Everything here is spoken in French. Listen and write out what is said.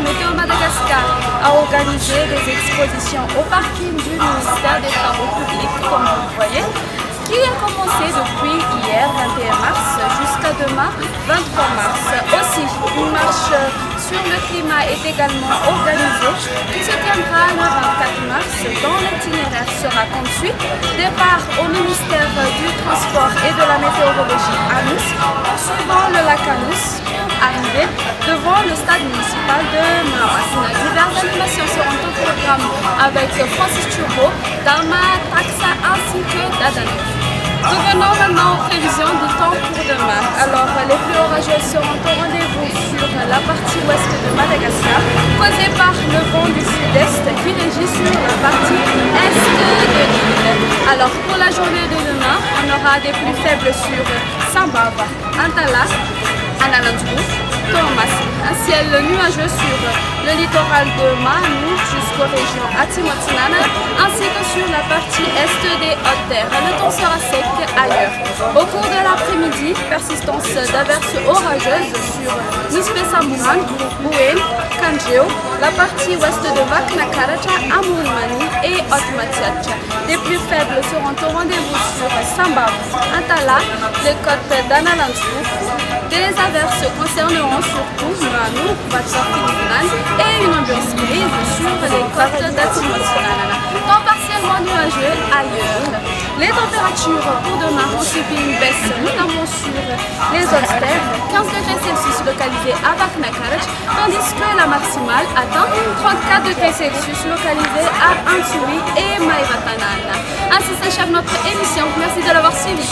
Météo Madagascar a organisé des expositions au parking du ministère des Travaux publics, comme vous le voyez, qui a commencé depuis hier 21 mars jusqu'à demain 23 mars. Aussi, une marche sur le climat est également organisée qui se tiendra le 24 mars dont l'itinéraire sera comme suit. Départ au ministère du Transport et de la Météorologie à Nice, suivant le lac à Nice, arrivé devant le stade municipal de Marassina. Diverses animations seront au programme avec Francis Turbo, Dharma Taxa ainsi que Dadanov. Revenons maintenant aux prévisions du temps pour demain. Alors, les pluies orageuses seront au rendez-vous sur la partie ouest de Madagascar, causées par le vent du sud-est qui régit sur la partie est de l'île. Alors, pour la journée de demain, on aura des pluies faibles sur Sambava, Antala, Analandjouf, Thomas, un ciel nuageux sur le littoral de Mahanour jusqu'aux régions Atimotinana, ainsi que sur la partie est des Hautes-Terres. Le temps sera sec ailleurs. Au cours de l'après-midi, persistance d'averses orageuses sur Nispesa-Mouhan, Bouén, Kanjeo, la partie ouest de Vakna-Karacha, Amourimani et Haute-Matiacha. Les plus faibles seront au rendez-vous sur Sambava, Antala, les côtes d'Analandjouf. Des averses concerneront surtout Mahanour, Vatsafinan et une ambiance grise sur les côtes d'Atimotinana. Temps partiellement nuageux ailleurs. Les températures pour demain ont subi une baisse, notamment sur les Hautes-Terres, 15 degrés Celsius localisés à Vakna-Karacha, tandis que la maximale atteint 34 degrés Celsius localisés à Antsui et Maïvatanana. Ainsi s'achève notre émission. Merci de l'avoir suivi.